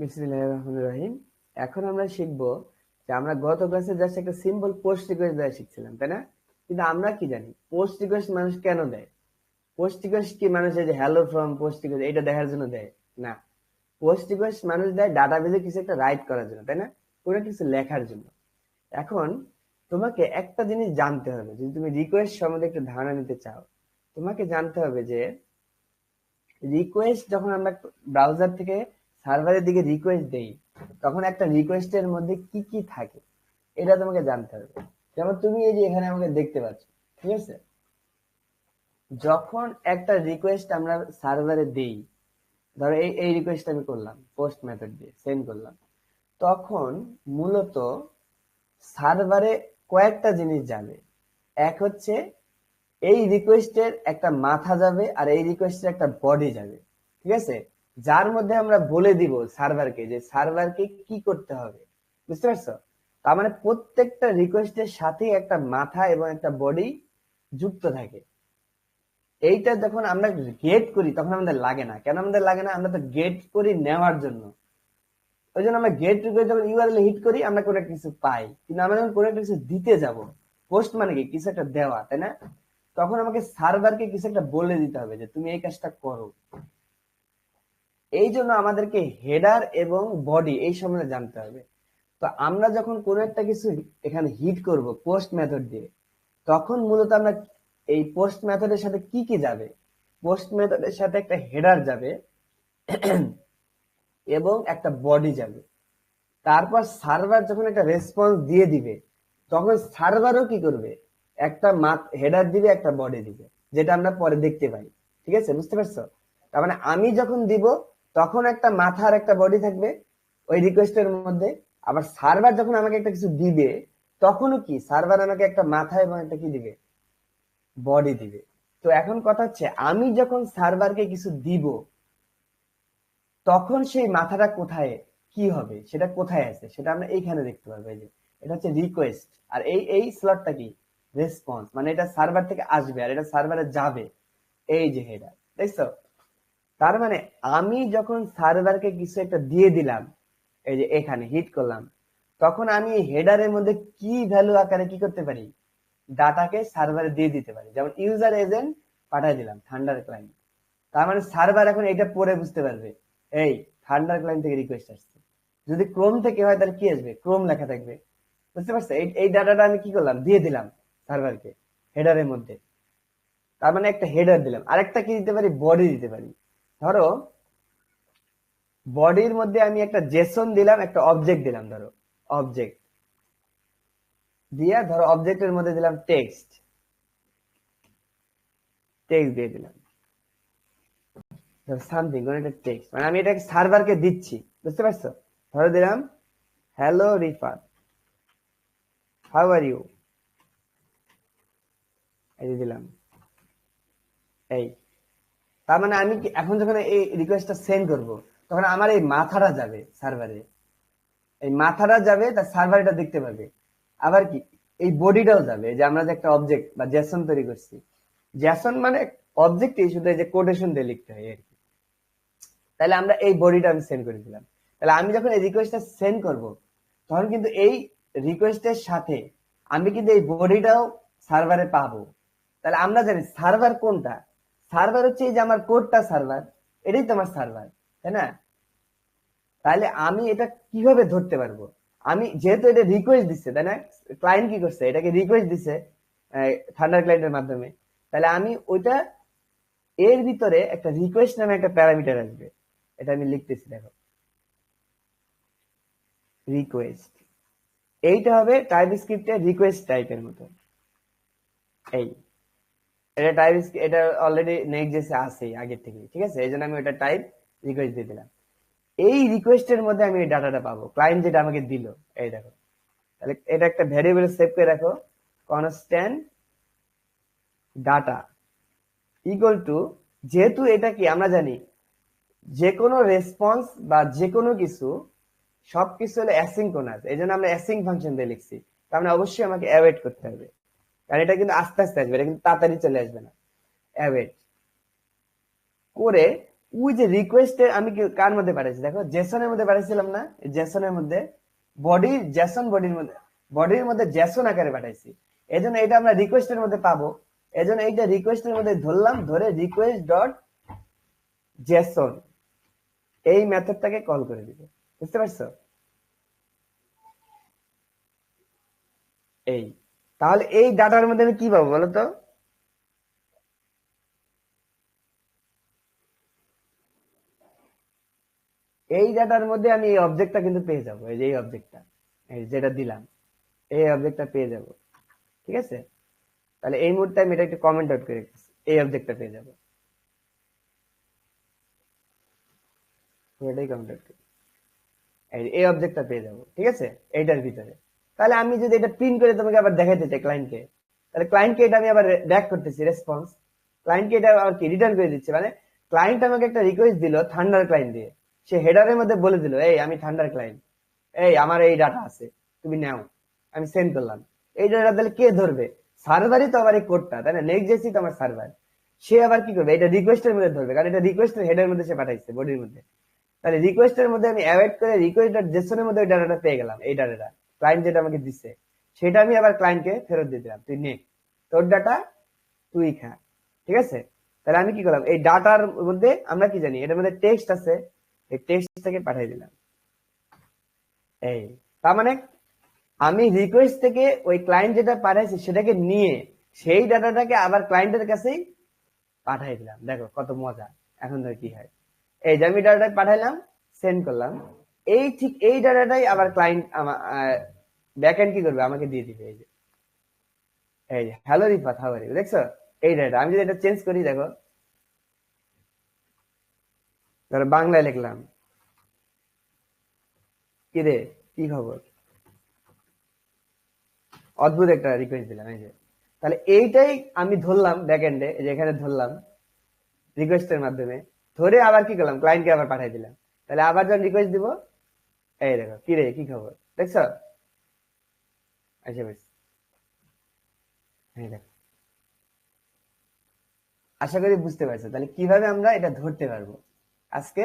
বিসমিল্লাহির রহমানির রহিম। এখন আমরা শিখবো যে আমরা গত ক্লাসে জাস্ট একটা সিম্পল পোস্ট রিকোয়েস্ট দেওয়া শিখছিলাম, তাই না? কিন্তু আমরা কি জানি পোস্ট রিকোয়েস্ট মানুষ কেন দেয়? পোস্ট রিকোয়েস্ট কি মানুষ এই যে হ্যালো ফ্রম পোস্ট রিকোয়েস্ট এটা দেখার জন্য দেয়? না, পোস্ট রিকোয়েস্ট মানুষ দেয় ডাটাবেজে কিছু একটা রাইট করার জন্য, তাই না? কোনো কিছু লেখার জন্য। এখন তোমাকে একটা জিনিস জানতে হবে, যদি তুমি রিকোয়েস্ট সম্বন্ধে একটু ধারণা নিতে চাও, তোমাকে জানতে হবে যে রিকোয়েস্ট যখন আমরা ব্রাউজার থেকে সার্ভারের দিকে রিকোয়েস্ট দেই, তখন একটা রিকোয়েস্টের মধ্যে কি কি থাকে এটা তোমাকে জানতে হবে। যেমন তুমি এই যে এখানে আমাকে দেখতে পাচ্ছ, ঠিক আছে? যখন একটা রিকোয়েস্ট আমরা সার্ভারে দেই, ধরো এই এই রিকোয়েস্ট আমি করলাম পোস্ট মেথড দিয়ে সেন্ড করলাম, তখন মূলত সার্ভারে কয়েকটা জিনিস যাবে। এক হচ্ছে এই রিকোয়েস্টের একটা মাথা যাবে আর এই রিকোয়েস্টের একটা বডি যাবে, ঠিক আছে? যার মধ্যে আমরা বলে দিব সার্ভারকে যে সার্ভারকে কি করতে হবে, বুঝতে পারছো? তার মানে প্রত্যেকটা রিকোয়েস্টের সাথে একটা মাথা এবং একটা বডি যুক্ত থাকে। এইটা যখন আমরা গেট করি তখন আমাদের লাগে না। কেন আমাদের লাগে না? আমরা তো গেট করি নেওয়ার জন্য। ওই জন্য আমরা গেট রিকোয়েস্ট যখন ইউআরএল হিট করি আমরা কোনো একটা কিছু পাই, কিন্তু আমরা যখন কোনো একটা কিছু দিতে যাব, পোস্ট মানে কি কিছু একটা দেওয়া, তাই না? তখন আমাকে সার্ভারকে কিছু একটা বলে দিতে হবে যে তুমি এই কাজটা করো। এই জন্য আমাদেরকে হেডার এবং বডি এই সম্বন্ধে জানতে হবে। তো আমরা যখন কোনো একটা কিছু এখানে হিট করব পোস্ট মেথড দিয়ে, তখন মূলত আমরা এই পোস্ট মেথডের সাথে কি কি যাবে? পোস্ট মেথডের সাথে একটা হেডার যাবে এবং একটা বডি যাবে। তারপর সার্ভার যখন একটা রেসপন্স দিয়ে দিবে, তখন সার্ভারও কি করবে? একটা হেডার দিবে, একটা বডি দিবে, যেটা আমরা পরে দেখতে পাই। ঠিক আছে, বুঝতে পারছো? তার মানে আমি যখন দিব তখন একটা মাথা আর একটা বডি থাকবে ওই রিকোয়েস্টের মধ্যে। আবার সার্ভার যখন আমাকে একটা কিছু দিবে, তখনও কি সার্ভার আমাকে একটা মাথা এবং একটা কি দিবে? বডি দিবে। তো এখন কথা হচ্ছে আমি যখন সার্ভারকে কিছু দিব, তখন সেই মাথাটা কোথায়, কি হবে, সেটা কোথায় আছে সেটা আমরা এইখানে দেখতে পারবো। এই যে এটা হচ্ছে রিকোয়েস্ট, আর এই এই স্লটটা কি? রেসপন্স। মানে এটা সার্ভার থেকে আসবে আর এটা সার্ভারে যাবে। এই যে হেডার, দেখছো? তার মানে আমি যখন সার্ভারকে কিছু একটা দিয়ে দিলাম, এই যে এখানে হিট করলাম, তখন আমি হেডারের মধ্যে কি ভ্যালু আকারে কি করতে পারি? ডাটাকে সার্ভারে দিয়ে দিতে পারি। যেমন ইউজার এজেন্ট পাঠিয়ে দিলাম থান্ডার ক্লায়েন্ট, তার মানে সার্ভার এখন এটা পড়ে বুঝতে পারবে এই থান্ডার ক্লায়েন্ট থেকে রিকোয়েস্ট আসছে। যদি ক্রোম থেকে হয় তাহলে কি আসবে? ক্রোম লেখা থাকবে। বুঝতে পারছো? এই এই ডাটাটা আমি কি করলাম? দিয়ে দিলাম সার্ভারকে হেডারের মধ্যে। তার মানে একটা হেডার দিলাম। আরেকটা কি দিতে পারি? বডি দিতে পারি। ধরো বডির মধ্যে আমি একটা জেসন দিলাম, একটা অবজেক্ট দিলাম। ধরো অবজেক্ট দিয়া, ধরো অবজেক্টের মধ্যে দিলাম টেক্সট, টেক্সট দিয়ে দিলাম সামথিং, কোন একটা টেক্সট, মানে আমি এটাকে সার্ভারকে দিচ্ছি। বুঝতে পারছো? ধরো দিলাম hello Rifat, how are you, এই যে দিলাম। এই তার মানে আমি এখন যখন এই রিকোয়েস্টটা সেন্ড করব, তখন আমার এই মাথাটা যাবে সার্ভারে। এই মাথাটা যাবে, তার সার্ভার এটা দেখতে পাবে। আবার কি এই বডিটাও যাবে, যে আমরা যে একটা অবজেক্ট বা জেসন তৈরি করছি। জেসন মানে অবজেক্টই, শুধু এই যে কোটেশন দিয়ে লিখতে হয় আর কি। তাহলে আমরা এই বডিটা আমি সেন্ড করে দিলাম। তাহলে আমি যখন এই রিকোয়েস্টটা সেন্ড করব, তখন কিন্তু এই রিকোয়েস্টের সাথে আমি কিন্তু এই বডিটাও সার্ভারে পাবো। তাহলে আমরা জানি সার্ভার কোনটা? সার্ভার হচ্ছে এই যে আমার কোডটা সার্ভার, এটাই তো আমার সার্ভার, তাই না? তাহলে আমি এটা কিভাবে ধরতে পারবো? আমি যেহেতু এটা রিকোয়েস্ট দিচ্ছে, তাই না? ক্লায়েন্ট কি করছে? এটাকে রিকোয়েস্ট দিচ্ছে থান্ডার ক্লায়েন্টের মাধ্যমে। তাহলে আমি ওইটা, এর ভিতরে একটা রিকোয়েস্ট নামে একটা প্যারামিটার আসবে। এটা আমি লিখতেছি, দেখো রিকোয়েস্ট। এইটা হবে টাইপ স্ক্রিপ্টের রিকোয়েস্ট টাইপের মতো। এই এটা টাইপ, এটা অলরেডি নেক্সট জেসে আছে আগের থেকে, ঠিক আছে? এই জন্য আমি ওটা টাইপ রিকোয়েস্ট দিয়ে দিলাম। এই রিকোয়েস্টের মধ্যে আমি এই ডাটাটা পাবো, ক্লায়েন্ট যেটা আমাকে দিল। এই দেখো, তাহলে এটা একটা ভ্যারিয়েবল সেভ করে রাখো, কনস্ট্যান্ট ডাটা ইকুয়াল টু, যেহেতু এটা কি আমরা জানি যে কোনো রেসপন্স বা যে কোনো কিছু সবকিছু হলো অ্যাসিঙ্ক্রোনাস, এই জন্য আমরা অ্যাসিং ফাংশন দিয়ে লিখছি। তার মানে অবশ্যই আমাকে অ্যাওয়েট করতে হবে, কারণ এটা কিন্তু আস্তে আস্তে আসবে, এটা কিন্তু তাড়াতাড়ি চলে আসবে না। অ্যাওয়েট করে ওই যে রিকোয়েস্টে আমি কার মধ্যে পাঠাইছি দেখো, জেসনের মধ্যে পাঠাইছিলাম না, জেসনের মধ্যে বডির মধ্যে জেসন আকারে পাঠাইছি। এজন্য এটা আমরা রিকোয়েস্টের মধ্যে পাবো। এজন্য এইটা রিকোয়েস্টের মধ্যে ধরলাম, ধরে রিকোয়েস্ট ডট জেসন এই মেথডটাকে কল করে দিব। বুঝতে পারছো? এই তাহলে এই ডাটার মধ্যে আমি কি পাবো বলো তো? এই ডাটার মধ্যে আমি এই অবজেক্টটা কিন্তু পেয়ে যাবো, এই যে এই অবজেক্টটা, এই যেটা দিলাম, এই অবজেক্টটা পেয়ে যাব। ঠিক আছে, তাহলে এই মুহূর্তে আমি এটা একটু কমেন্ট আউট করে রেখেছি, এই অবজেক্টটা পেয়ে যাবো। এটাই কমেন্ট আউট করি, এই অবজেক্টটা পেয়ে যাবো। ঠিক আছে, এইটার ভিতরে। তাহলে আমি যদি এটা প্রিন্ট করে তোমাকে আবার দেখাইতে চাই ক্লায়েন্টকে, তাহলে ক্লায়েন্টকে এটা আমি আবার ব্যাক করতেছি, রেসপন্স ক্লায়েন্টকে এটা আবার কি রিটার্ন করে দিচ্ছে। মানে ক্লায়েন্ট আমাকে একটা রিকোয়েস্ট দিল থান্ডার ক্লায়েন্ট দিয়ে, সে হেডারের মধ্যে বলে দিল, এই আমি থান্ডার ক্লায়েন্ট, এই আমার এই ডাটা আছে, তুমি নাও। আমি সেন্ড করলাম। এই ডাটা তাহলে কে ধরবে? সার্ভারই তো আবার এই কোডটা, তাই না? নেক্সট জেসি তো আমার সার্ভার, সে আবার কি করবে? এটা রিকোয়েস্টের মধ্যে ধরবে, কারণ এটা রিকোয়েস্টের হেডের মধ্যে সে পাঠাইছে, বডির মধ্যে। তাহলে রিকোয়েস্টের মধ্যে আমি অ্যাওয়েট করে রিকোয়েস্ট ডট জেসনের মধ্যে ওই ডাটাটা পেয়ে গেলাম, এই ডাটাটা ক্লায়েন্ট যেটা আমাকে দিচ্ছে, সেটা আমি আবার ক্লায়েন্টকে ফেরত দিয়ে দিলাম, তুই নে তোর ডাটা তুই খা। ঠিক আছে, তাহলে আমি কি করলাম, এই ডাটার মধ্যে আমরা কি জানি এটার মধ্যে টেক্সট আছে, এই টেক্সটটাকে পাঠিয়ে দিলাম। এই তার মানে আমি রিকোয়েস্ট থেকে ওই ক্লায়েন্ট যেটা পাঠাইছে সেটাকে নিয়ে সেই ডাটাটাকে আবার ক্লায়েন্টের কাছেই পাঠাই দিলাম। দেখো কত মজা। এখন ধর কি হয়, এই যে আমি ডাটাটা পাঠাইলাম, সেন্ড করলাম, এই ঠিক এই ডাটাটাই আবার ক্লায়েন্ট ব্যাকএন্ড কি করবে, আমাকে দিয়ে দিবে। এই যে এই যে hello Rifat how are you, দেখছো এই ডাটা। আমি যদি এটা চেঞ্জ করি, দেখো ধরো বাংলায় লিখলাম, কি রে কি খবর, অদ্ভুত একটা রিকোয়েস্ট দিলাম। এই যে তাহলে এইটাই আমি ধরলাম ব্যাকএন্ডে, যেখানে ধরলাম রিকোয়েস্টের মাধ্যমে, ধরে আবার কি করলাম, ক্লায়েন্টকে আবার পাঠিয়ে দিলাম। তাহলে আবার যখন রিকোয়েস্ট দিব, এই দেখো কি রে কি খবর, দেখছো? আচ্ছা বেশ, এই দেখো, আশা করি বুঝতে পারছো তাহলে কিভাবে আমরা এটা ধরতে পারবো। আজকে